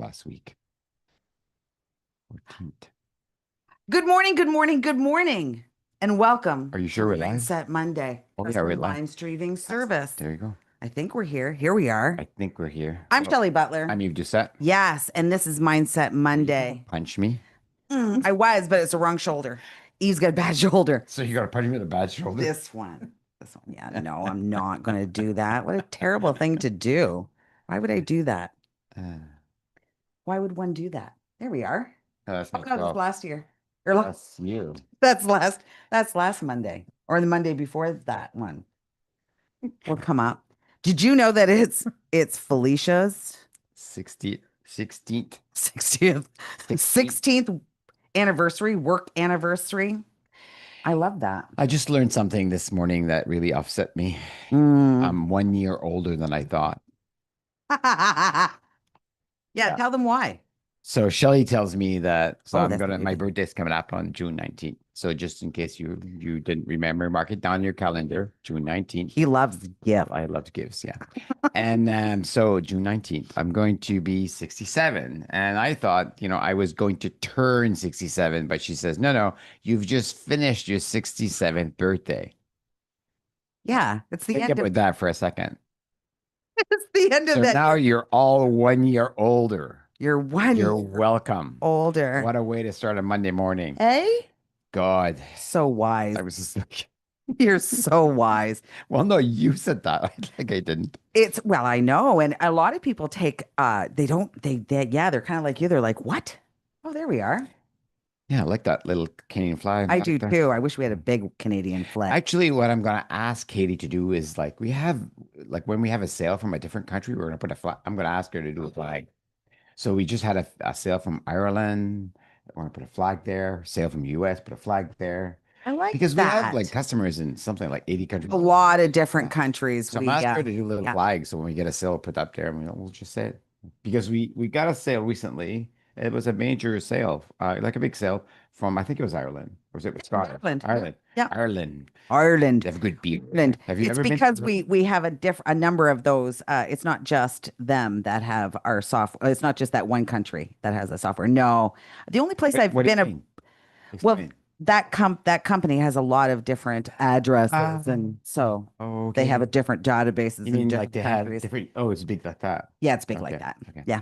last week. 14th. Good morning, good morning, good morning, and welcome Are you to sure we're live? Mindset Monday, Oh, yeah, we're custom live. line streaming service. There you go. I think we're here. Here we are. I think we're here. I'm Well, Shelley Butler. I'm Yves Doucet. Yes, and this is Mindset There you go. Monday. Punch me. I was, but it's the wrong shoulder. Eve's got a bad shoulder. So you got to punch me with a bad shoulder. This one. This one. Yeah, no, I'm not going to do that. What a terrible thing to do. Why would I do that? Uh, Why would one do that? There we are. that's Oh not God, it's 12. last year. Or That's you. that's last Monday. Or the Monday before that one. Will come up. Did you know that it's Felicia's 16th. 60th 16th. 16th anniversary, work anniversary? I love that. I just learned something this morning that really upset me. Mm. I'm 1 year older than I thought. Yeah, Yeah. tell them why. So Shelley tells me that Oh, that's what you my did. birthday's coming up on June 19th. So just in case you didn't remember, mark it down your calendar, June 19th. He loves gift. I love gifts, yeah. And so June 19th, I'm going to be 67. And I thought, I was going to turn 67, but she says, no, you've just finished your 67th birthday. Yeah, it's the Think end of about that for a second. it's the end of So that. now you're all 1 year older. You're one You're year welcome. older. What a way to start a Monday morning. Hey? God. So wise. I was just like, You're so wise. well, no, you said that. Like I didn't. Well, I know, and a lot of people take they don't they yeah, they're kind of like you. They're like, "What? Oh, there we are." Yeah, I like that little Canadian flag I back do there. too. I wish we had a big Canadian flag. Actually, what I'm gonna ask Katie to do is like when we have a sale from a different country, we're gonna put a flag. I'm gonna ask her to do a flag. So we just had a sale from Ireland. We're gonna put a flag there. Sale from US, put a flag there. I like Because we have like that. customers in something like 80 countries. A lot of Yeah. different countries. So I'm We asking her to do little yeah. flags. So when we get a sale put up there, and we'll just say it. Because we got a sale recently. It was a major sale, like a big sale from I think it was Ireland. Or was it Scotland? Ireland. Ireland. Yeah. Ireland. Ireland. They have good beer. Ireland. Have you It's ever been to because Ireland? we have a number of those. It's not just them that have our software. It's not just that one country that has a software. No, the only place I've What do been you a mean? well, Explain. that company has a lot of different addresses, and so they have Okay. a different databases You in mean like different they have countries. different, oh, it's big like that. Yeah, it's big like Okay. that. Okay. Yeah,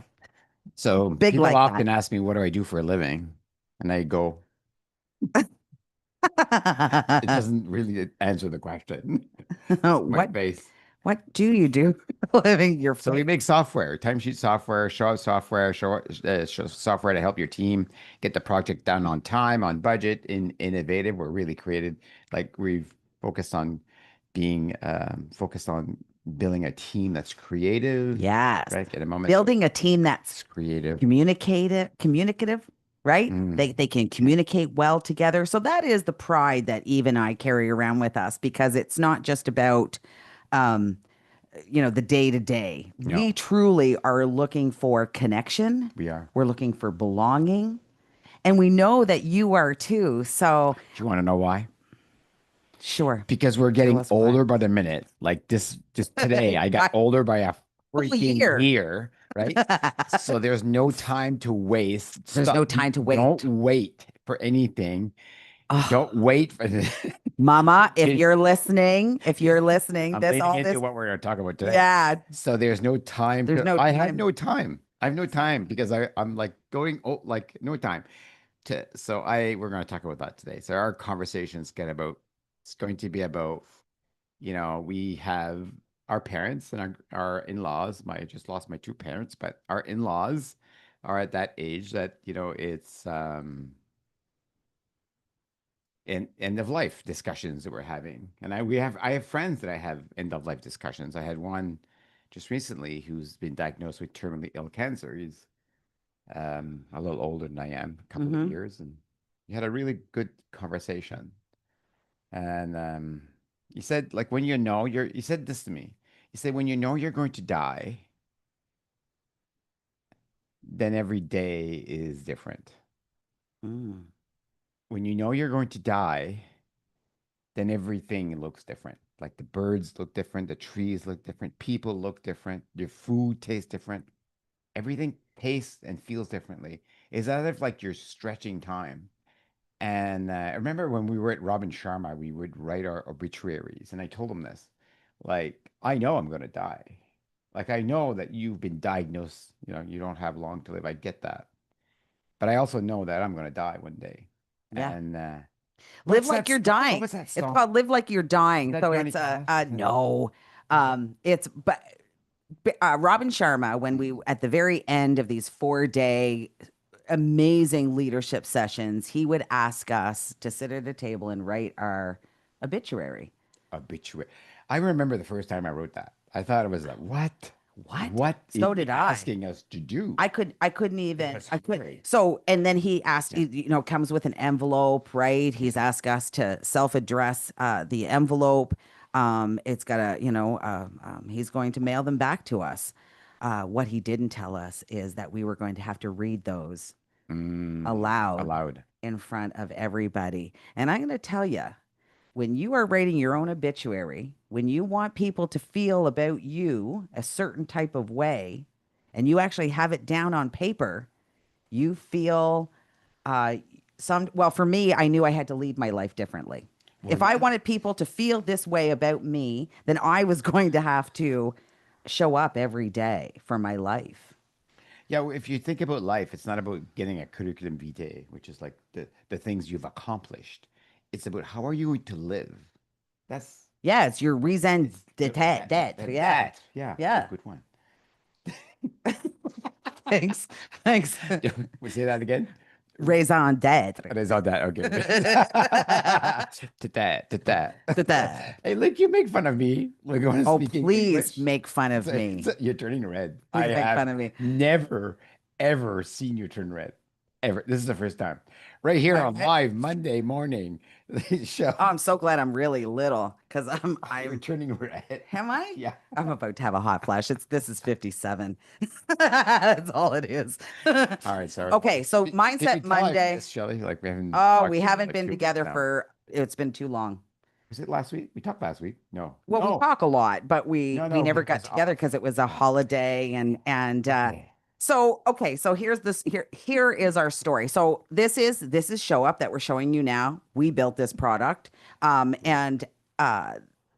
So big people like that. often ask me, what do I do for a living? And I go, it doesn't really answer the question. My What face. what do you do for a living? Your So we face. make software, timesheet software, show software to help your team get the project done on time, on budget, innovative. We're really creative. Like we've focused on being focused on building a team that's creative, Yes. right? At a moment, so Building a team that's it's creative. communicative, right? Mm, They can communicate well together. So that is the pride that Eve and I carry around with us because it's not just about um, the day to day. no, We truly are looking for connection. we are. We're looking for belonging. And we know that you are too. So Do you want to know why? sure, Because we're tell getting us why. older by the minute. Like this, just today, I got By older by a a freaking year. year, right? So there's no time to waste. There's Stop. no time to Don't wait. wait for anything. Oh, Don't wait for the. Mama, Get- if you're listening, I'm this leading all into this, what we're going to talk about today. yeah, So there's no time there's to. no I have time. no time. I have no time because I'm like going. Oh, like no time to. So we're going to talk about that today. So our conversations get about. It's going to be about we have our parents and our in-laws. I just lost my two parents, but our in-laws are at that age that, it's end of life discussions that we're having. And I have friends that I have end of life discussions. I had one just recently who's been diagnosed with terminally ill cancer. He's a little older than I am, a couple of Hmm. years, and we had a really good conversation. And he said, like, he said this to me. He said, when you know you're going to die, then every day is different. Mm. When you know you're going to die, then everything looks different. Like the birds look different, the trees look different, people look different, your food tastes different. Everything tastes and feels differently. It's as if like you're stretching time. And I remember when we were at Robin Sharma, we would write our obituaries, and I told him this, like, I know I'm going to die. Like, I know that you've been diagnosed, you don't have long to live. I get that. But I also know that I'm going to die one day. Yeah. And Live what's like that? you're What dying. was that It's song? called Live Like You're Is Dying. that So Johnny it's Cash? no. Is it? It's but Robin Sharma, when we at the very end of these 4 day amazing leadership sessions, he would ask us to sit at a table and write our obituary. Obituary. I remember the first time I wrote that. I thought it was like, what? What? What are So you did I. asking us to do? I couldn't It even, was I could. great. So, and then he asked, Yeah. comes with an envelope, right? He's Mhm. asked us to self-address the envelope. It's got he's going to mail them back to us. What he didn't tell us is that we were going to have to read those aloud Allowed. in front of everybody. And I'm going to tell you, when you are writing your own obituary, when you want people to feel about you a certain type of way, and you actually have it down on paper, you feel uh, well, for me, I knew I had to lead my life differently. Well, If I wanted people to feel this way about me, then I was going to have to show up every day for my life. yeah, well, if you think about life, it's not about getting a curriculum vitae, which is like the things you've accomplished. It's about how are you going to live? That's Yeah, it's your reason it's d'être. Yeah. yeah, oh, Yeah. good one. Thanks. Thanks. We say that again? Raison d'être. It is on that. Okay. To that, to that. D'être. Hey, look, you make fun of me. We're going to Oh, speaking please English. make fun of me. You're turning red. I Please make have fun of me. never, ever seen you turn red. Ever. This is the first time. Right here on I, live Monday morning show. oh, I'm so glad I'm really little because You're I'm, turning red. am I? Yeah. I'm about to have a hot flash. This is 57. That's all it is. All right. Sorry. Okay, so Can you Mindset tell I Monday. missed Shelley? Like we haven't Oh, we talked in haven't like been 2 weeks together now. it's been too long. Was it last week? We talked last week. No. Well, we No. talk a lot, but we No, we no, never but it got was together off. because it was a Yeah. holiday and Okay. so okay, so here is our story. So this is Show Up that we're showing you now. We built this product. And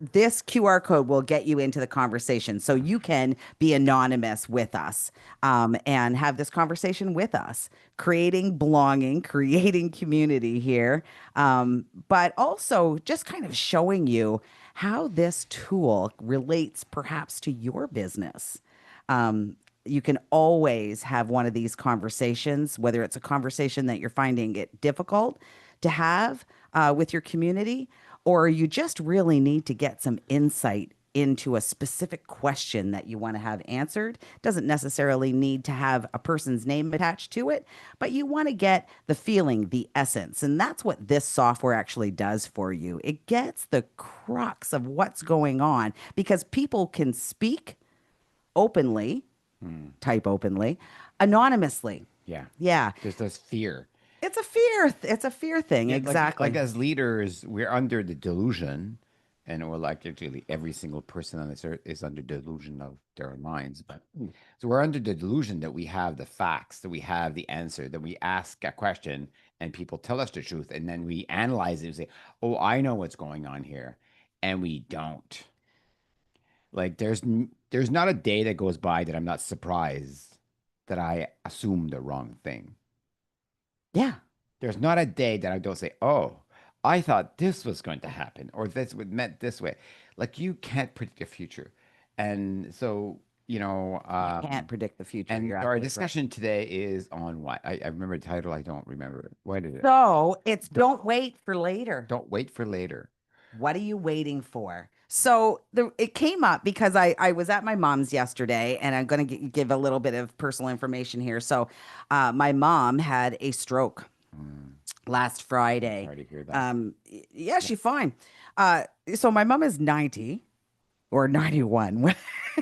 this QR code will get you into the conversation. So you can be anonymous with us and have this conversation with us, creating belonging, creating community here, but also just kind of showing you how this tool relates perhaps to your business. You can always have one of these conversations, whether it's a conversation that you're finding it difficult to have with your community, or you just really need to get some insight into a specific question that you want to have answered. Doesn't necessarily need to have a person's name attached to it, but you want to get the feeling, the essence. And that's what this software actually does for you. It gets the crux of what's going on because people can speak openly, Hmm. type openly, anonymously. Yeah. Yeah. There's this fear. It's a fear. It's a fear thing. Yeah, like Exactly. as leaders, we're under the delusion, and or like actually every single person on this earth is under delusion of their own minds. But so we're under the delusion that we have the facts, that we have the answer, that we ask a question and people tell us the truth, and then we analyze it and say, "Oh, I know what's going on here," and we don't. Like there's not a day that goes by that I'm not surprised that I assumed the wrong thing. Yeah. There's not a day that I don't say, "Oh, I thought this was going to happen," or this would meant this way. Like you can't predict the future, and so You can't predict the future. and You're our absolutely right. discussion today is on what I remember the title. I don't remember it. What is it? So it's Don't, don't wait for later. don't wait for later. What are you waiting for? So it came up because I was at my mom's yesterday, and I'm going to give a little bit of personal information here. So, my mom had a stroke Mm, last I'm Friday. sorry to hear that. Yeah, she's fine. So my mom is 90 or 91,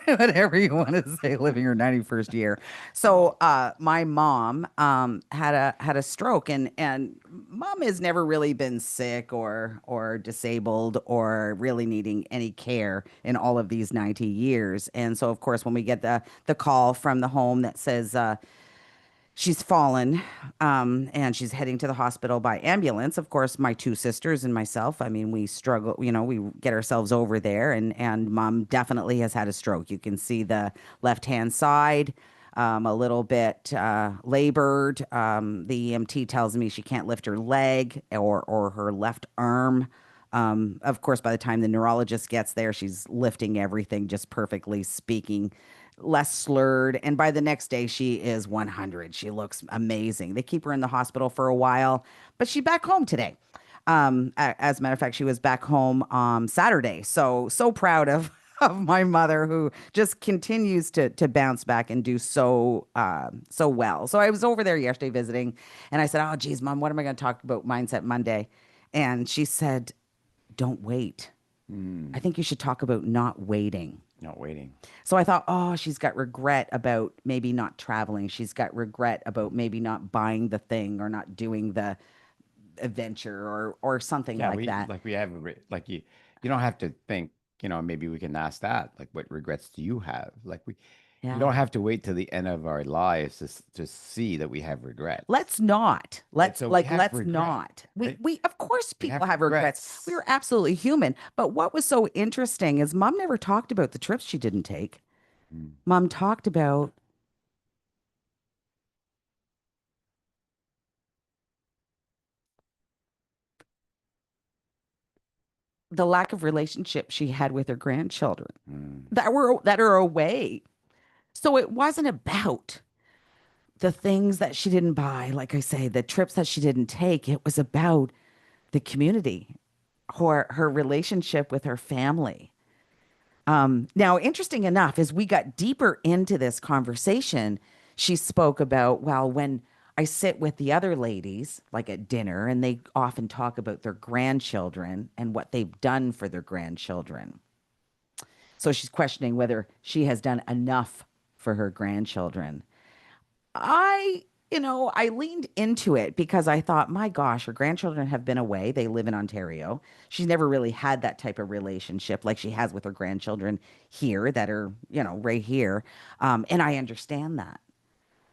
whatever you want to say, living her 91st year. Oh, So my mom had a stroke, and mom has never really been sick or disabled or really needing any care in all of these 90 years. And so of course when we get the call from the home that says she's fallen, and she's heading to the hospital by ambulance. Of course, my two sisters and myself, I mean, we struggle, we get ourselves over there, and mom definitely has had a stroke. You can see the left hand side, a little bit labored. The EMT tells me she can't lift her leg or her left arm. Of course, by the time the neurologist gets there, she's lifting everything just perfectly, speaking less slurred. And by the next day, she is 100. She looks amazing. They keep her in the hospital for a while, but she's back home today. As a matter of fact, she was back home Saturday. So proud of of my mother, who just continues to bounce back and do so well. So I was over there yesterday visiting, and I said, "Oh, geez, mom, what am I going to talk about Mindset Monday?" And she said, "Don't wait. I Mm, think you should talk about not waiting." not waiting. So I thought, oh, she's got regret about maybe not traveling. She's got regret about maybe not buying the thing or not doing the adventure or something Yeah, like we that. like we have like you don't have to think, maybe we can ask that. Like what regrets do you have? Like we Yeah. don't have to wait till the end of our lives to see that we have regrets. Let's not. Right? Let's So we like have let's regret, not. We right? we of course We have people have regrets. We regrets. are absolutely human. But what was so interesting is mom never talked about the trips she didn't take. Mm. Mom talked about the lack of relationship she had with her grandchildren Mm. that are away. So it wasn't about the things that she didn't buy, like I say, the trips that she didn't take. It was about the community, her relationship with her family. Now, interesting enough, as we got deeper into this conversation, she spoke about, well, when I sit with the other ladies, like at dinner, and they often talk about their grandchildren and what they've done for their grandchildren. So she's questioning whether she has done enough for her grandchildren. I leaned into it because I thought, my gosh, her grandchildren have been away. They live in Ontario. She's never really had that type of relationship like she has with her grandchildren here that are, right here. And I understand that.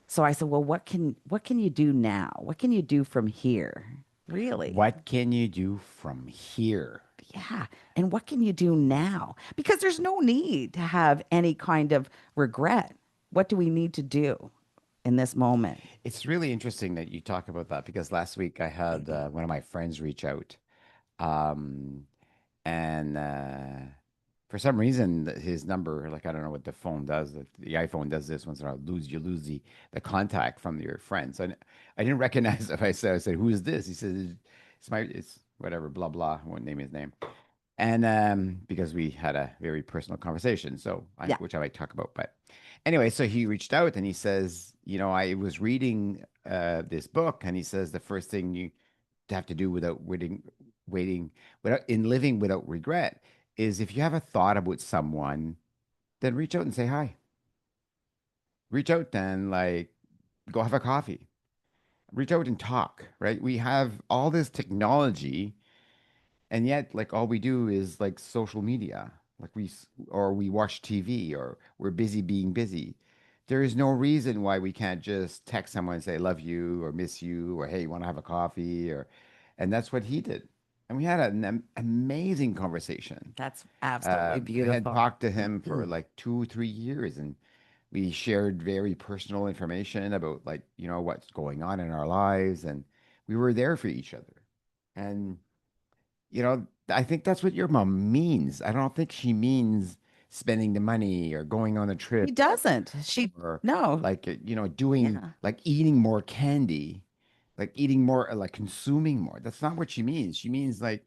So I said, well, what can you do now? What can you do from here? Really? What can you do from here? Yeah. And what can you do now? Because there's no need to have any kind of regret. What do we need to do in this moment? It's really interesting that you talk about that because last week I had one of my friends reach out, um, and for some reason his number, like I don't know what the phone does, the iPhone does this once in a while, you lose the contact from your friend. So I didn't recognize if I said, who is this? He said, it's whatever, blah blah. I won't name his name. And because we had a very personal conversation, so Yeah. which I might talk about. But anyway, so he reached out and he says, I was reading this book, and he says the first thing you have to do without waiting, without in living without regret, is if you have a thought about someone, then reach out and say hi. Reach out and like go have a coffee. Reach out and talk. Right? We have all this technology. And yet, like all we do is like social media, like or we watch TV, or we're busy being busy. There is no reason why we can't just text someone and say, love you, or miss you, or hey, you want to have a coffee, and that's what he did. And we had an amazing conversation. That's absolutely I had beautiful. talked to him for like 2, 3 years, and we shared very personal information about like, what's going on in our lives, and we were there for each other. And I think that's what your mom means. I don't think she means spending the money or going on a He trip doesn't. She, or no. like, doing Yeah. like eating more candy, like eating more, like consuming more. That's not what she means. She means like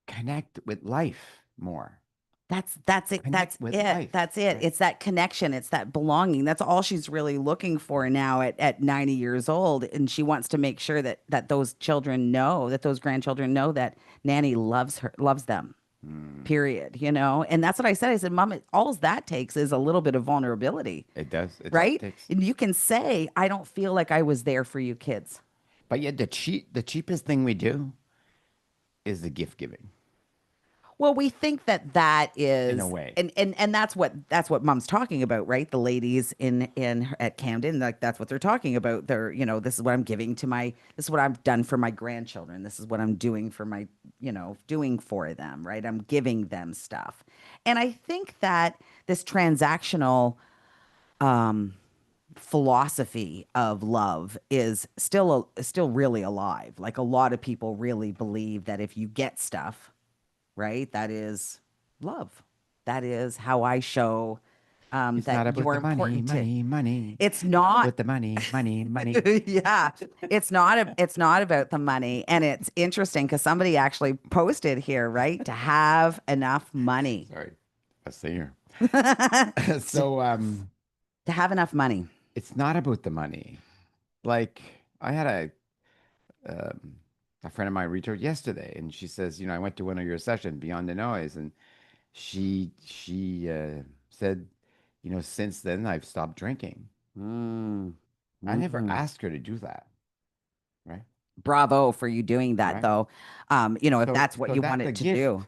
connect with life more. That's it. Connect That's with it. life, That's it. right? It's that connection. It's that belonging. That's all she's really looking for now at 90 years old. And she wants to make sure that those children know, that those grandchildren know that Nanny loves her, loves them, Mm, period. And that's what I said. I said, Mom, all that takes is a little bit of vulnerability, it does. It's all it right? takes. And you can say, I don't feel like I was there for you kids. But yet the cheapest thing we do is the gift giving. Well, we think that that in a is, way. and that's what mom's talking about, right? The ladies in at Camden, like that's what they're talking about. They're, this is what I'm giving to my, this is what I've done for my grandchildren. This is what I'm doing for my, doing for them, right? I'm giving them stuff. And I think that this transactional philosophy of love is still really alive. Like a lot of people really believe that if you get stuff, right? That is love. That is how I show It's that not about you're the money, important to. money, money. It's It's not not. about the money, money, money. Yeah, it's not about the money, and it's interesting because somebody actually posted here, right? To have enough money. Sorry, a singer. to, So to have enough money. it's not about the money. Like I had a friend of mine reach out yesterday, and she says, I went to one of your sessions, Beyond the Noise, and she said, since then I've stopped drinking. Mm, I never mhm. asked her to do that, right? Bravo for you doing that, Right. though. If So that's what so you that's a wanted to do,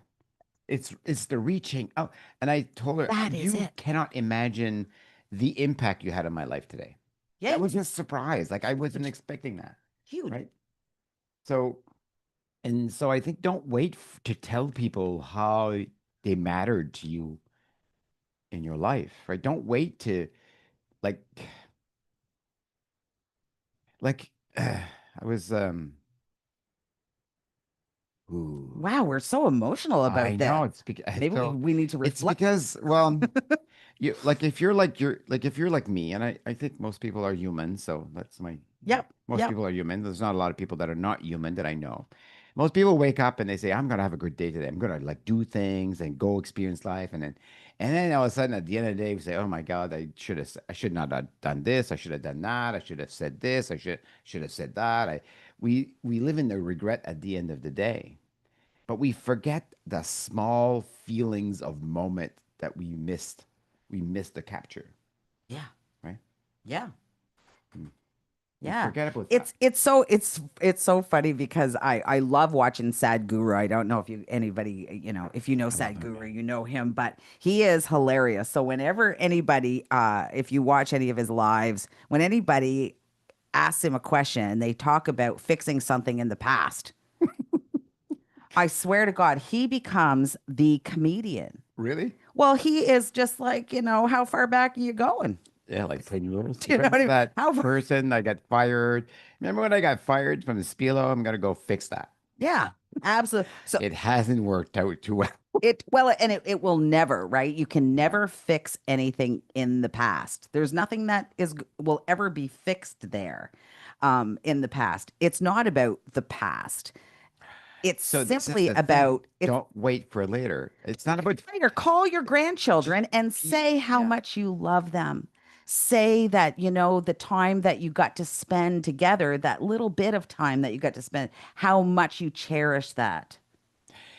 gift. It's the reaching out. And I told her, that is you it. cannot imagine the impact you had on my life today. Yeah, That was a surprise. Like I wasn't it's expecting that, huge. right? So and so I think don't wait to tell people how they mattered to you in your life, right? Don't wait to like like I was ooh, Wow, we're so emotional I about know this. it's because Maybe we, so we need to it's reflect. because well you like if you're like if you're like me, and I think most people are human, so that's my Yep, most yep. people are human. There's not a lot of people that are not human that I know. Most people wake up and they say, I'm gonna have a good day today. I'm gonna like do things and go experience life, and then all of a sudden at the end of the day we say, oh my God, I should not have done this, I should have done that, I should have said this, I should have said that. We live in the regret at the end of the day. But we forget the small feelings of moment that we missed. We missed the capture, Yeah, right? yeah, Mm. We yeah. forget about that. It's so funny because I love watching Sad Guru. I don't know if anybody, if you know I love Sad him. Guru, you know him, but he is hilarious. So whenever anybody, if you watch any of his lives, when anybody asks him a question, they talk about fixing something in the past. I swear to God, he becomes the comedian. Really? Well, he is just like, how far back are you going? Yeah, like 10 years. Do you know what I Remember mean? that How far? person that got fired? Remember when I got fired from the Spilo? I'm gonna go fix that. Yeah, absolutely. So It hasn't worked out too well. it will never, right? You can Yeah. never fix anything in the past. There's nothing that will ever be fixed there, in the past. It's not about the past. It's So this is simply the thing. about it's Don't wait for later. It's not about later. Call your just grandchildren and be, say how yeah. much you love them. Say that, the time that you got to spend together, that little bit of time that you got to spend, how much you cherish that.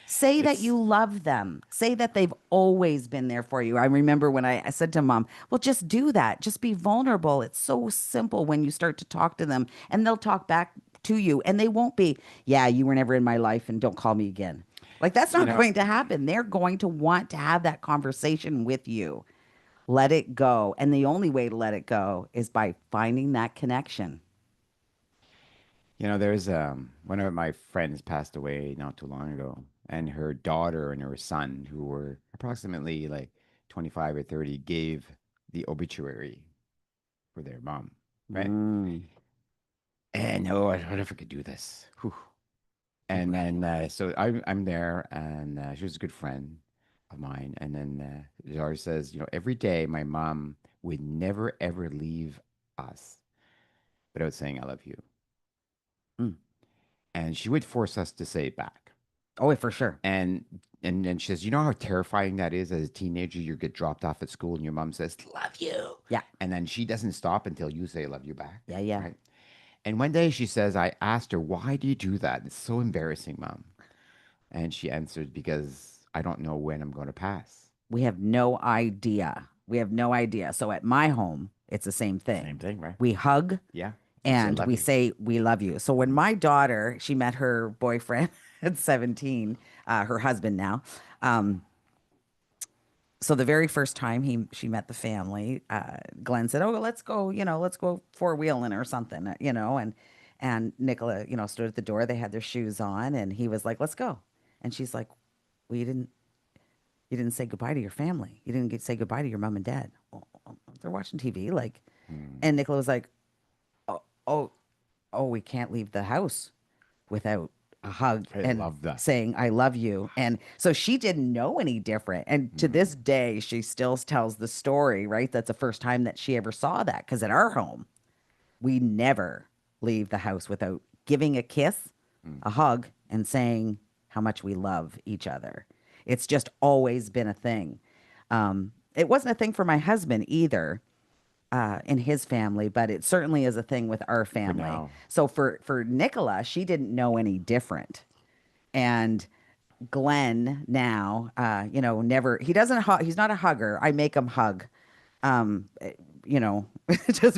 Say that It's you love them. Say that they've always been there for you. I remember when I said to mom, well, just do that. Just be vulnerable. It's so simple when you start to talk to them and they'll talk back to you and they won't be, yeah, you were never in my life and don't call me again. Like that's you not know, going to happen. They're going to want to have that conversation with you. Let it go. And the only way to let it go is by finding that connection. there's one of my friends passed away not too long ago, and her daughter and her son, who were approximately like 25 or 30, gave the obituary for their mom, right? Mm. And oh, I wonder if I could do this. Whew. And then so I'm there, and she was a good friend of mine. And then Zara says, every day my mom would never ever leave us without saying I love you, Mm. and she would force us to say it back. Oh, for sure. And and then she says, you know how terrifying that is as a teenager. You get dropped off at school, and your mom says love you, Yeah. and then she doesn't stop until you say love you back, Yeah. Yeah. right? And one day she says, I asked her, why do you do that? It's so embarrassing, mom. And she answered, because I don't know when I'm going to pass. We have no idea. We have no idea. So at my home, it's the same thing. Same thing, right? We hug Yeah. You say and love we you. say we love you. So when my daughter, she met her boyfriend at 17, her husband now. Um, so the very first time she met the family, Glenn said, "Oh, let's go, let's go four-wheeling or something, and Nicola, stood at the door. They had their shoes on, and he was like, "Let's go." And she's like, "Well, you didn't say goodbye to your family. You didn't say goodbye to your mom and dad. Oh, they're watching TV, like." Mm. And Nicola was like, "Oh, oh, oh, we can't leave the house without a hug I and love that. saying I love you." And so she didn't know any different. And to this Mm. day, she still tells the story, right? That's the first time that she ever saw that. Because at our home, we never leave the house without giving a kiss, Mm. a hug, and saying how much we love each other. It's just always been a thing. It wasn't a thing for my husband either, in his family, but it certainly is a thing with our For family. now. So for Nicola, she didn't know any different. And Glenn now, never, he doesn't hug, he's not a hugger. I make him hug. Eh, you know, just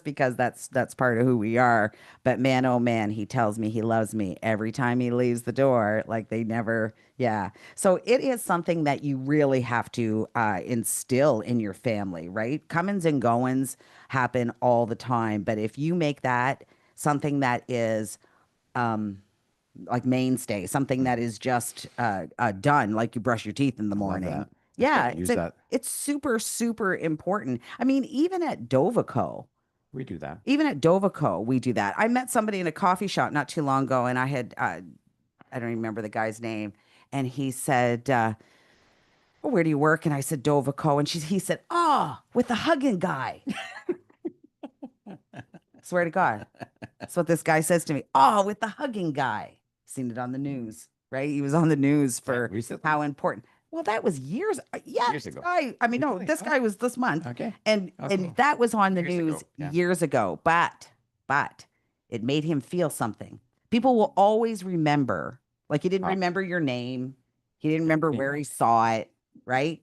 because that's part of who we are. But man, oh man, he tells me he loves me every time he leaves the door. Like they never, yeah. So it is something that you really have to instill in your family, right? Comings and goings happen all the time, but if you make that something that is um like mainstay, something that Mm. is just done, like you brush your teeth in the I love morning. that. That's good. Yeah, Use that. it's super super important. I mean, We do that. even at Dovico, we do that. I met somebody in a coffee shop not too long ago, and I don't even remember the guy's name, and he said, "Well, where do you work?" And I said, "Dovico," and he said, "Oh, with the hugging guy." Swear to God. That's what this guy says to me. Oh, with the hugging guy. Seen it on the news, right? He was on the news What, for recently? how important. Well, that was years. Yeah, Years this ago. guy. I mean, no, Recently? this Oh, guy was this month, okay. Oh, and cool. that was on the Years ago. news Yeah. years ago. But it made him feel something. People will always remember. Like he didn't Oh, remember your name. He didn't remember me. where he saw it, right?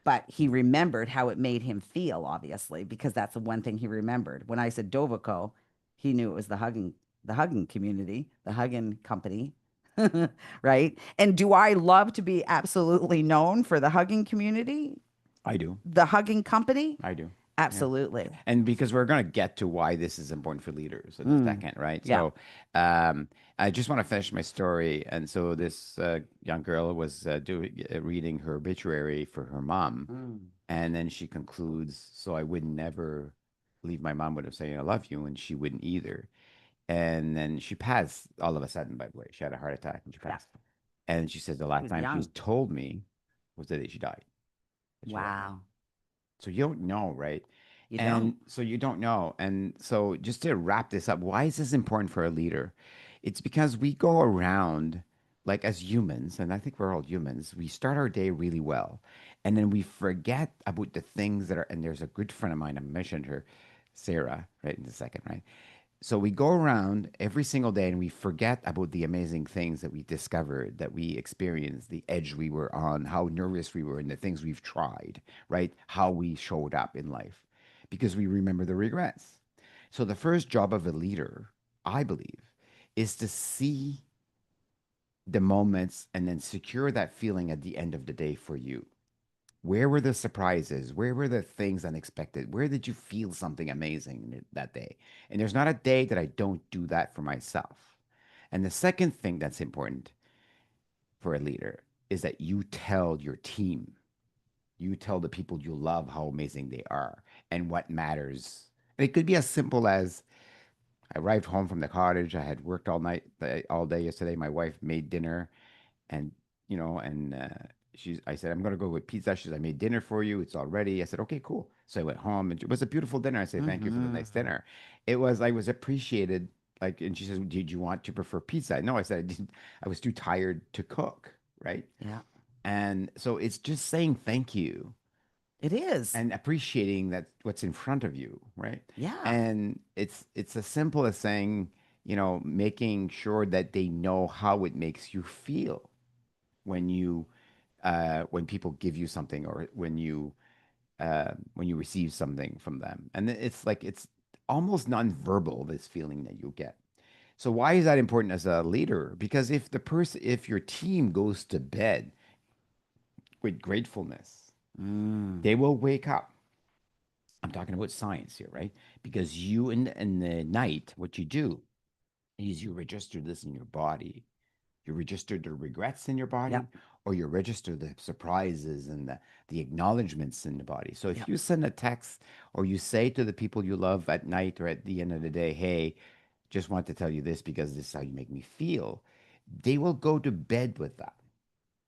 But he remembered how it made him feel, obviously, because that's the one thing he remembered. When I said Dovico, he knew it was the hugging community, the hugging company. Right? And do I love to be absolutely known for the hugging community, I do. the hugging company? I do. Yeah. Absolutely. And because we're going to get to why this is important for leaders in a Mm, second, right? yeah. So, um, I just want to finish my story. And so, this young girl was reading her obituary for her mom, Mm. and then she concludes, "So I would never leave my mom without saying I love you, and she wouldn't either." And then she passed all of a sudden. By the way, she had a heart attack and she Yeah. passed. And she said the She last was time she was young. told me was the day she died. That she loved me. Wow. So you don't know, right? You don't. And so you don't know. And so just to wrap this up, why is this important for a leader? It's because we go around like as humans, and I think we're all humans, we start our day really well. And then we forget about the things that are, and there's a good friend of mine, I mentioned her, Sarah, right in a second, right? So we go around every single day and we forget about the amazing things that we discovered, that we experienced, the edge we were on, how nervous we were, and the things we've tried, right? How we showed up in life because we remember the regrets. So the first job of a leader, I believe, is to see the moments and then secure that feeling at the end of the day for you. Where were the surprises? Where were the things unexpected? Where did you feel something amazing that day? And there's not a day that I don't do that for myself. And the second thing that's important for a leader is that you tell your team, you tell the people you love how amazing they are and what matters. And it could be as simple as I arrived home from the cottage. I had worked all night, all day yesterday. My wife made dinner and I said, I'm gonna go with pizza. She said, I made dinner for you. It's all ready. I said, okay, cool. So I went home and it was a beautiful dinner. I said, thank you for the nice Mm-hmm. dinner. I was appreciated. Like, and she says, did you want to prefer pizza? No, I said, I didn't. I was too tired to cook. Right. Yeah. And so it's just saying thank you It is. and appreciating that what's in front of you. Right. Yeah. And it's as simple as saying, making sure that they know how it makes you feel when when people give you something or when you receive something from them. And it's like it's almost nonverbal, this feeling that you get. So why is that important as a leader? Because if your team goes to bed with gratefulness. Mm. They will wake up. I'm talking about science here, right? Because you in the night, what you do is you register this in your body. You register the regrets in your Yep. body, or you register the surprises and the acknowledgments in the body. So if Yep. you send a text or you say to the people you love at night or at the end of the day, hey, just want to tell you this because this is how you make me feel, they will go to bed with that.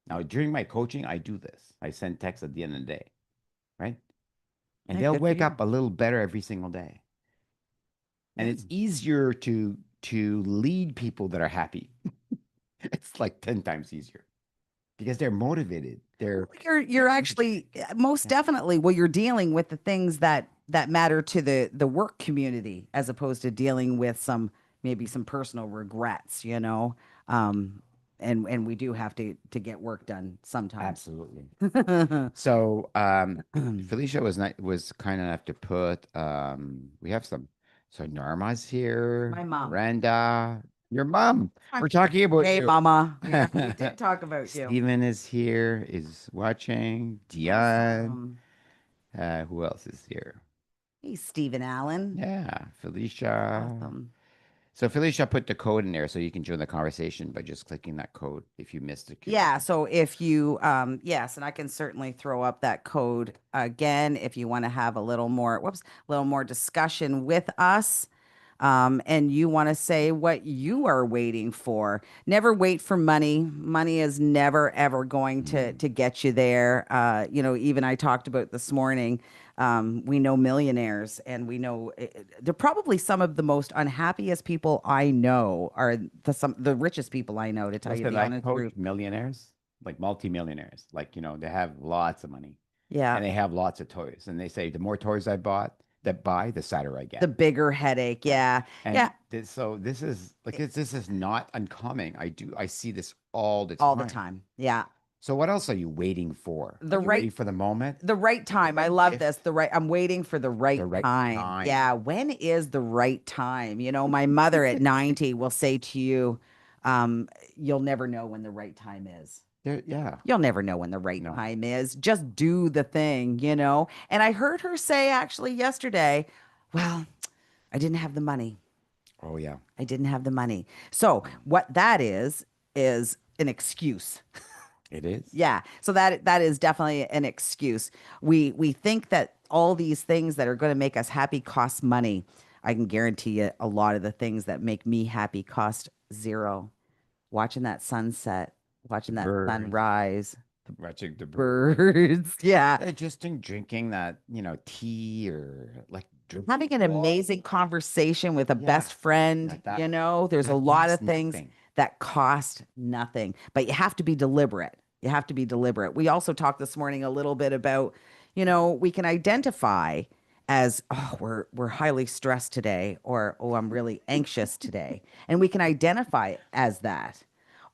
Now, during my coaching, I do this. I send texts at the end of the day, right? And Yeah, they'll good for wake you. up a little better every single day. And Yeah. it's easier to lead people that are happy. It's like 10 times easier because they're motivated. Well, They're you're they're energy. actually most Yeah, definitely, well, you're dealing with the things that matter to the work community as opposed to dealing with some maybe some personal regrets, you know. Um, and we do have to get work done sometimes. absolutely. So Felicia was kind enough to put we have some so Norma's here, My mom. Miranda, your mom. Hi. We're talking about Hey, you. mama. Yeah, we did talk about you. Steven is here, is watching. Dion. Awesome. Who else is here? Hey, Stephen Allen. Yeah, Felicia. Awesome. So Felicia put the code in there so you can join the conversation by just clicking that code if you missed the QR Yeah, code. so if you yes, and I can certainly throw up that code again if you want to have a little more whoops, a little more discussion with us. And you want to say what you are waiting for. Never wait for money. Money is never ever going Mm. to get you there. You know, even I talked about this morning. We know millionaires, and we know they're probably some of the most unhappiest people I know are the richest people I know. To tell you Listen, the I honest coach truth. millionaires, like multimillionaires. Like, they have lots of money Yeah. and they have lots of toys. And they say the more toys I bought that buy, the sadder I The get. bigger headache. Yeah. Yeah. And Yeah. so this is like this is not uncommon. I see this all the All the time. time. Yeah. So what else are you waiting for? Are The you right waiting for the moment, the right the time. I right love this. gift, I'm waiting for the the right right time. time? Yeah. When is the right time? You know, my mother at 90 will say to you, you'll never know when the right time is. There, yeah. You'll never know when the right No. time is. Just do the thing, you know? And I heard her say actually yesterday, well, I didn't have the money. Oh yeah. I didn't have the money. So Mm. what that is an excuse. It is. Yeah. So that is definitely an excuse. We think that all these things that are going to make us happy cost money. I can guarantee you a lot of the things that make me happy cost zero. Watching that sunset, The watching that birds, sunrise, watching the birds. birds. Yeah. Just in drinking that, tea or like drinking Having an water. amazing conversation with a Yeah. best friend, That that you know, there's a that lot costs of things nothing. that cost nothing, but you have to be deliberate. You have to be deliberate. We also talked this morning a little bit about, you know, we can identify as, oh, we're highly stressed today, or oh, I'm really anxious today. And we can identify as that.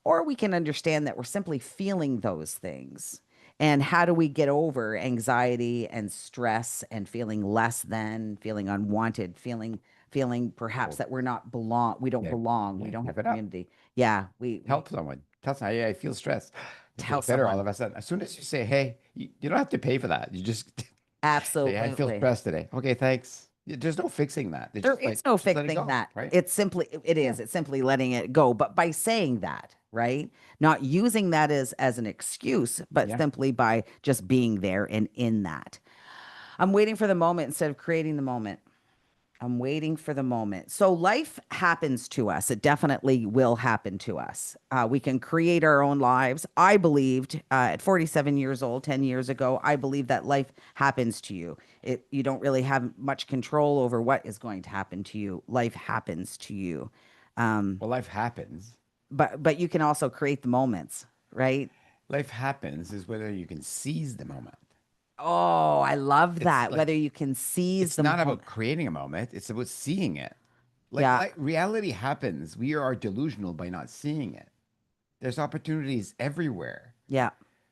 Or we can understand that we're simply feeling those things. And how do we get over anxiety and stress and feeling less than, feeling unwanted, feeling perhaps Well, that we're not belong, we don't yeah, belong, we yeah, don't have give it up. community. Yeah, we Help someone. Tell someone, hey, I feel stressed. It tell gets better all someone. of a sudden. As soon as you say, hey, you don't have to pay for that. You just say, I feel Absolutely. stressed today. Okay, thanks. There's no fixing that. It's There just is like, no just let it fixing go, that. right? It's simply it Yeah. is. It's simply letting it go. But by saying that, right? Not using that as an excuse, but Yeah. simply by just being there and in that. I'm waiting for the moment instead of creating the moment. I'm waiting for the moment. So life happens to us. It definitely will happen to us. We can create our own lives. I believed at 47 years old, 10 years ago, I believe that life happens to you. You don't really have much control over what is going to happen to you. Life happens to you. Well, life happens. But you can also create the moments, right? Life happens is whether you can seize the moment. Oh, I love It's that. like Whether you can seize it's the not moment. about creating a moment, it's about seeing it. Like Yeah, like reality happens. We are delusional by not seeing it. There's opportunities everywhere, yeah.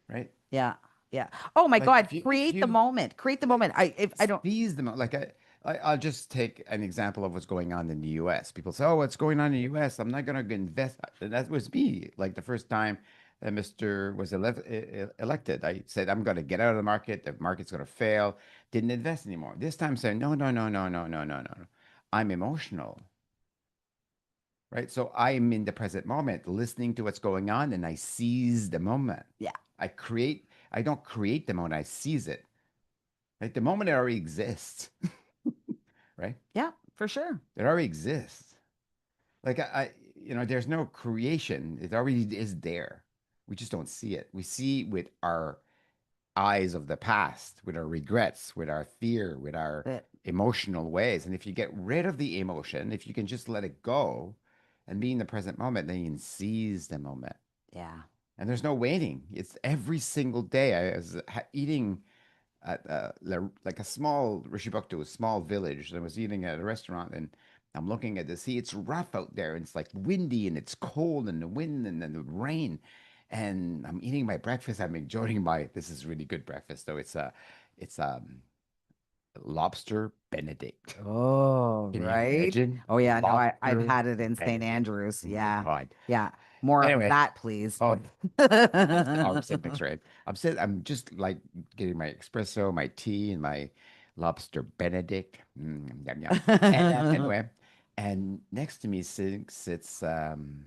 right? Yeah. Yeah. Oh my Like God. if Create the you moment. Create the moment. If I don't seize the moment, like I'll just take an example of what's going on in the US. People say, "Oh, what's going on in the US? I'm not going to invest." And that was me. Like the first time and Mr. was elected. I said, I'm going to get out of the market. The market's going to fail. Didn't invest anymore. This time saying, no, no, no, no, no, no, no, no, no. I'm emotional, right? So I'm in the present moment, listening to what's going on, and I seize the moment. Yeah. I don't create the moment, I seize it. Right? The moment already exists, right? Yeah, for sure. It already exists. Like there's no creation. It already is there. We just don't see it. We see with our eyes of the past, with our regrets, with our fear, with our But emotional ways. And if you get rid of the emotion, if you can just let it go and be in the present moment, then you can seize the moment. yeah. And there's no waiting. It's every single day. I was eating at like a small Rishibukto, a small village. I was eating at a restaurant and I'm looking at the sea. It's rough out there and it's like windy and it's cold and the wind and then the rain. And I'm eating my breakfast. I'm enjoying this is really good breakfast though. It's lobster Benedict. Oh, Can you right. imagine? Oh yeah, no, I've Lobster had it in St. Benedict. Andrews. Oh my Yeah. God. Yeah. More of Anyway, that, please. oh, same picture, right? I'm just like getting my espresso, my tea, and my lobster Benedict. Yum, yum. And anyway, and next to me sits an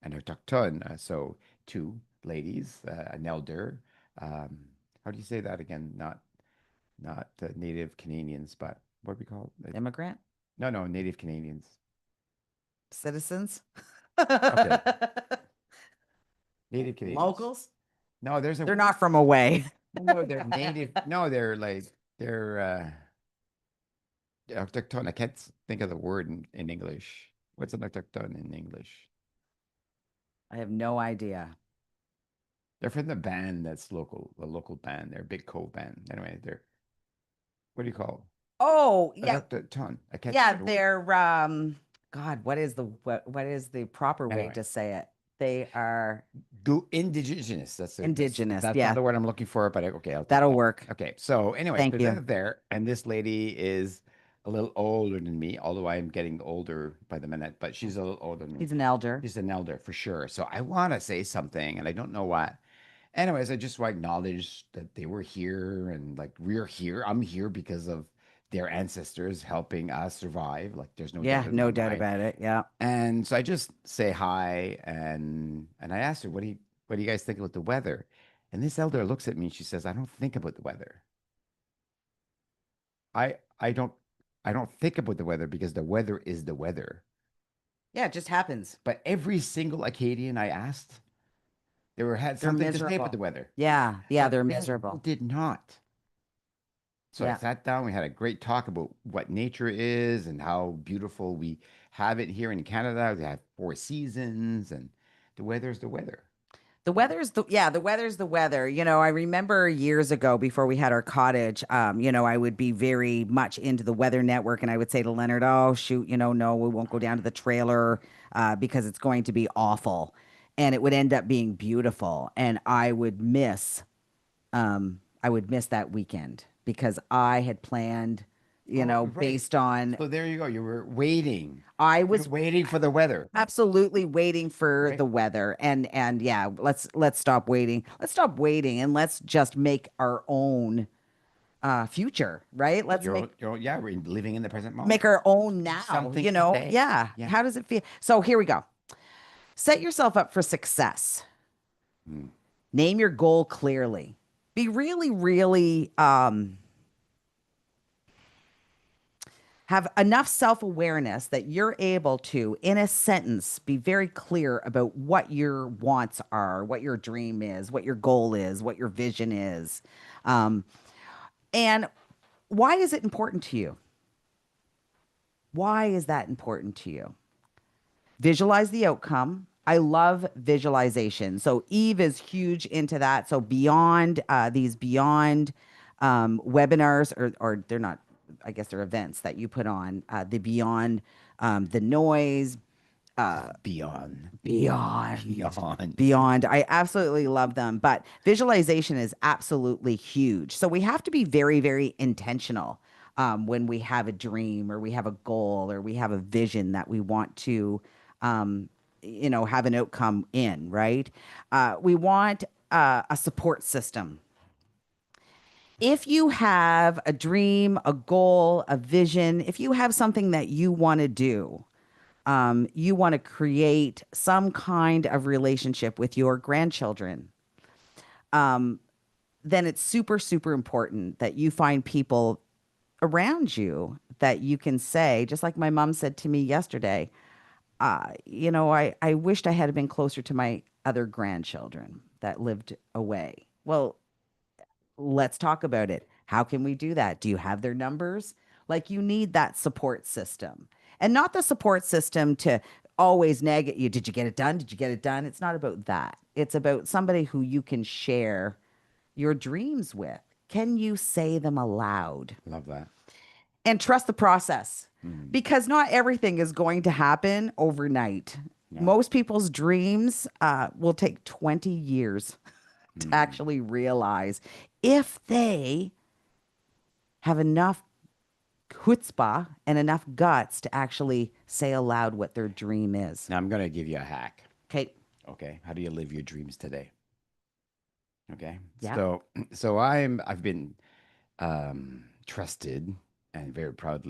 autochthone, so two ladies, an elder. Um, how do you say that again? Not native Canadians, but what do we call it? Immigrant No, no, native Canadians. citizens, Okay, native Canadians. locals. No, there's a They're word. not from away. No, no, they're native. No, they're autochthone. I can't think of the word in English. What's an autochthone in English? I have no idea. They're from the band that's local, the local band. They're a big cove band. Anyway, they're what do you call Oh, yeah. autochthone? I can't think Yeah, of the word. they're God, what is the proper way Anyway, to say it? They are do indigenous. indigenous. That's not Yeah, the word I'm looking for, but okay, I'll take that'll that. work. Okay, so anyway, Thank so you. they're there, and this lady is a little older than me, although I'm getting older by the minute, but she's a little older than me. He's an elder. She's an elder for sure. So I want to say something, and I don't know what. Anyways, I just want to acknowledge that they were here, and like we're here. I'm here because of their ancestors helping us survive. Like there's no doubt Yeah, in my no doubt mind. about it. Yeah. And so I just say hi and I asked her, what do you guys think about the weather? And this elder looks at me and she says, I don't think about the weather. I don't I don't think about the weather because the weather is the weather. Yeah, it just happens. But every single Acadian I asked, had They're something to say about miserable. the weather. Yeah, yeah, But they're this girl miserable. did not. So I Yeah. sat down, we had a great talk about what nature is and how beautiful we have it here in Canada. We have four seasons and the weather is the weather. The weather's the weather. I remember years ago before we had our cottage, I would be very much into the weather network and I would say to Leonard, oh shoot, no, we won't go down to the trailer because it's going to be awful. And it would end up being beautiful. And I would miss that weekend because I had planned, Oh, right. based on So there you go. You were waiting. I You're was waiting for the weather, absolutely waiting for right? the weather and yeah, let's stop waiting. Let's stop waiting and let's just make our own future, right? Let's Yeah, we're living in the present make moment. our own There's now, something to say. Yeah. Yeah. How does it feel? So here we go. Set yourself up for success. Hmm. Name your goal clearly. Be really, really have enough self awareness that you're able to, in a sentence, be very clear about what your wants are, what your dream is, what your goal is, what your vision is. Um, and why is it important to you? Why is that important to you? Visualize the outcome. I love visualization. So Eve is huge into that. So beyond these beyond webinars, or they're not, I guess they're events that you put on, the beyond the noise, Beyond. beyond, Beyond. beyond. I absolutely love them. But visualization is absolutely huge. So we have to be very, very intentional when we have a dream or we have a goal or we have a vision that we want to have an outcome in, right? We want a support system. If you have a dream, a goal, a vision, if you have something that you want to do, you want to create some kind of relationship with your grandchildren, then it's super, super important that you find people around you that you can say, just like my mom said to me yesterday, I wished I had been closer to my other grandchildren that lived away. Well, let's talk about it. How can we do that? Do you have their numbers? Like, you need that support system, and not the support system to always nag at you. Did you get it done? Did you get it done? It's not about that. It's about somebody who you can share your dreams with. Can you say them aloud Love that. and trust the process? Mm, Because not everything is going to happen overnight. no. Most people's dreams will take 20 years to Mm. actually realize if they have enough chutzpah and enough guts to actually say aloud what their dream is. Now I'm gonna give you a hack. Okay. Okay, how do you live your dreams today? Okay, Yeah. so I've been trusted and I'm very proud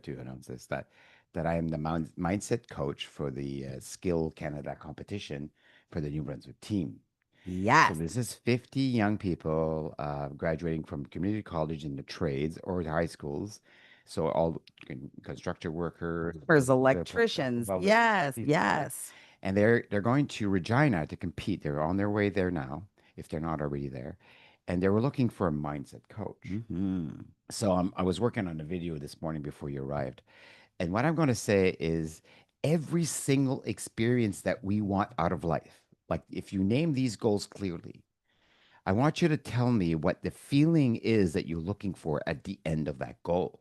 to announce this that I am the mindset coach for the Skill Canada competition for the New Brunswick team. So Yes. this is 50 young people graduating from community college in the trades or the high schools. So all construction workers, There's the electricians. welders, Yes. these things, right? Yes. And they're going to Regina to compete. They're on their way there now, if they're not already there. And they were looking for a mindset coach. Hmm. So I was working on a video this morning before you arrived. And what I'm going to say is every single experience that we want out of life, like if you name these goals clearly, I want you to tell me what the feeling is that you're looking for at the end of that goal.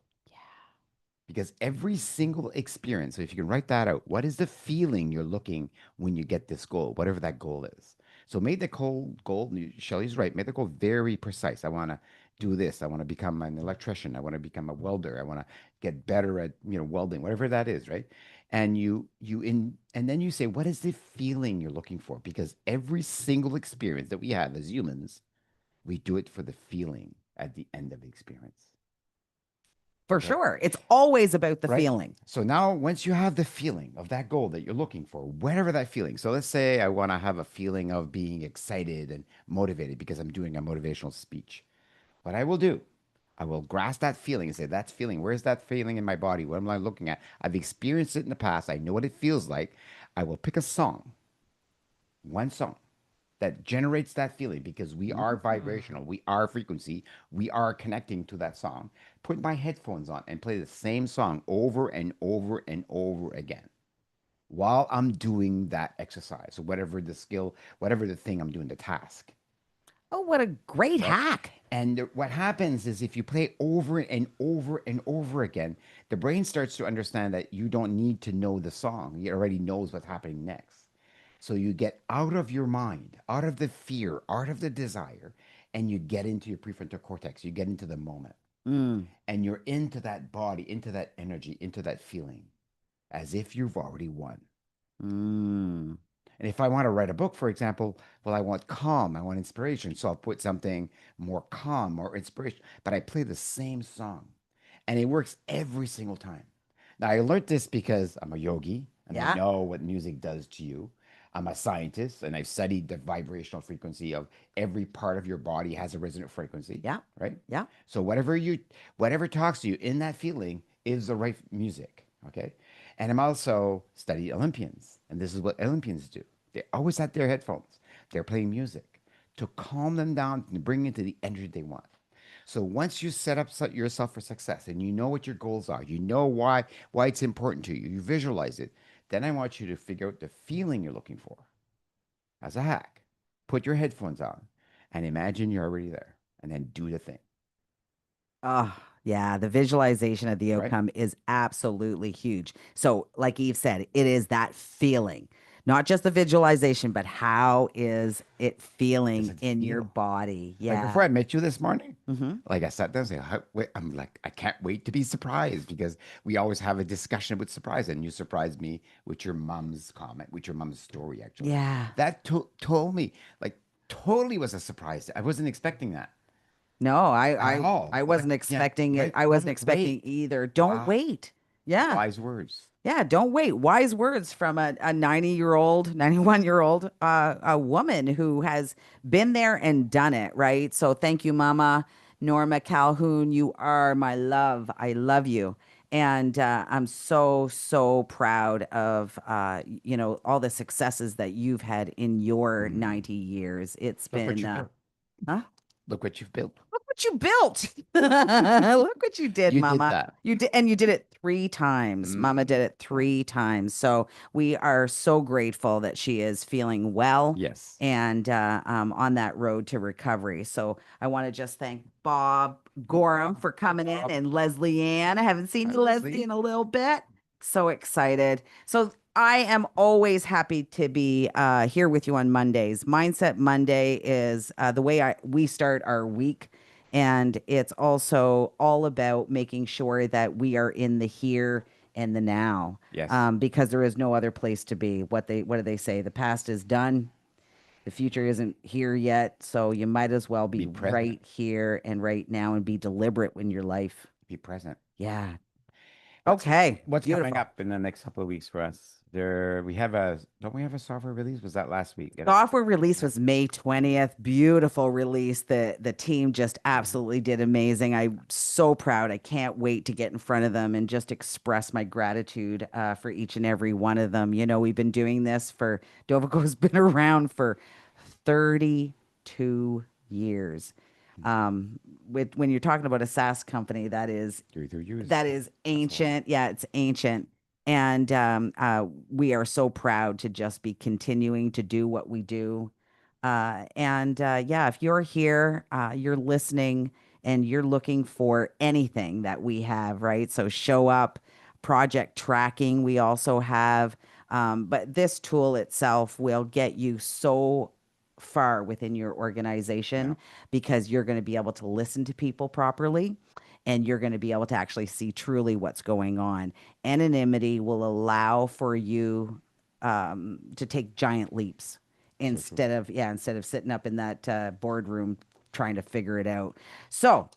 Because every single experience, so if you can write that out, what is the feeling you're looking when you get this goal, whatever that goal is? So make the goal, Shelley's right, make the goal very precise. I want to do this. I want to become an electrician. I want to become a welder. I want to get better at, welding, whatever that is, right? And then you say, what is the feeling you're looking for? Because every single experience that we have as humans, we do it for the feeling at the end of the experience. For Okay. sure. It's always about the Right? feeling. So now, once you have the feeling of that goal that you're looking for, whatever that feeling. So let's say I want to have a feeling of being excited and motivated because I'm doing a motivational speech. What I will do, I will grasp that feeling and say, that's feeling. Where's that feeling in my body? What am I looking at? I've experienced it in the past. I know what it feels like. I will pick a song, one song that generates that feeling because we are vibrational, we are frequency, we are connecting to that song. Put my headphones on and play the same song over and over and over again while I'm doing that exercise. So whatever the skill, whatever the thing I'm doing, the task, Oh, what a great right? hack. And what happens is if you play over and over and over again, the brain starts to understand that you don't need to know the song. It already knows what's happening next. So you get out of your mind, out of the fear, out of the desire, and you get into your prefrontal cortex. You get into the moment Mm, and you're into that body, into that energy, into that feeling as if you've already won. mm. And if I want to write a book, for example, well, I want calm, I want inspiration. So I'll put something more calm, more inspiration, but I play the same song and it works every single time. Now, I learned this because I'm a yogi and I Yeah. know what music does to you. I'm a scientist and I've studied the vibrational frequency of every part of your body has a resonant frequency, Yeah. right? Yeah. So whatever talks to you in that feeling is the right music, okay? And I'm also study Olympians, and this is what Olympians do. They always have their headphones. They're playing music to calm them down and bring into the energy they want. So once you set up yourself for success and you know what your goals are, you know why it's important to you, you visualize it, then I want you to figure out the feeling you're looking for. As a hack, put your headphones on and imagine you're already there and then do the thing, Oh, yeah. The visualization of the right? outcome is absolutely huge. So, like Eve said, it is that feeling Not just the visualization, but how is it Does feeling it in your feel? body? Like Yeah. before I met you this morning, Hmm. like I sat down and said, wait, I'm like, I can't wait to be surprised because we always have a discussion with surprise. And you surprised me with your mom's comment, with your mom's story, actually. Yeah. That told me, like, totally was a surprise. I wasn't expecting that No, at all. I Like, wasn't yeah, expecting it. right. I wasn't Don't wait. expecting either. Don't Wow. wait. Yeah. Wise words. Yeah, don't wait. Wise words from a 90-year-old, 91-year-old a woman who has been there and done it, right? So thank you, Mama Norma Calhoun. You are my love. I love you. And I'm so, so proud of, all the successes that you've had in your Mm. 90 years. It's Look what been, you built. huh? Look what you've built. Look what you built. Look what you did, You did Mama. that. You did, and you did it 3 times. Mama Hmm. did it 3 times. So we are so grateful that she is feeling well Yes. and on that road to recovery. So I want to just thank Bob Gorham for coming in and Leslie Ann. I haven't seen Hi, you, Leslie, Leslie. in a little bit. So excited. So I am always happy to be here with you on Mondays. Mindset Monday is the way we start our week, and it's also all about making sure that we are in the here and the now, Yes. because there is no other place to be. What do they say? The past is done. The future isn't here yet, so you might as well be Be present. right here and right now and be deliberate in your life. Be present. Yeah. What's Okay. what's coming Beautiful. up in the next couple of weeks for us? There we have a don't we have a software release? Was that last week? Software release Yeah. was May 20th. Beautiful release. The team just Yeah. absolutely did amazing. I'm so proud. I can't wait to get in front of them and just express my gratitude for each and every one of them. We've been doing this for Dovico's been around for 32 years. With when you're talking about a SaaS company, Through years. that is That's a lot. ancient. Yeah, it's ancient. And we are so proud to just be continuing to do what we do. And yeah, if you're here, you're listening, and you're looking for anything that we have, right? So show up, project tracking, we also have. But this tool itself will get you so far within your Yeah. organization because you're going to be able to listen to people properly and you're going to be able to actually see truly what's going on. Anonymity will allow for you to take giant leaps So true. instead of sitting up in that boardroom trying to figure it out. So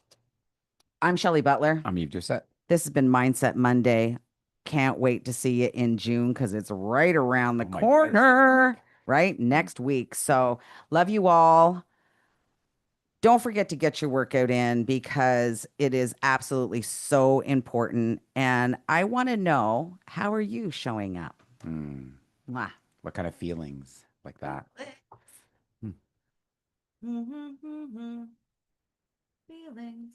I'm Shelley Butler. Yves Doucet. This has been Mindset Monday. Can't wait to see you in June because it's right around the Oh my goodness. corner, right next week. So love you all. Don't forget to get your workout in because it is absolutely so important. And I want to know, how are you showing up? Hmm. Mwah. What kind of feelings like that? Hmm. Feelings.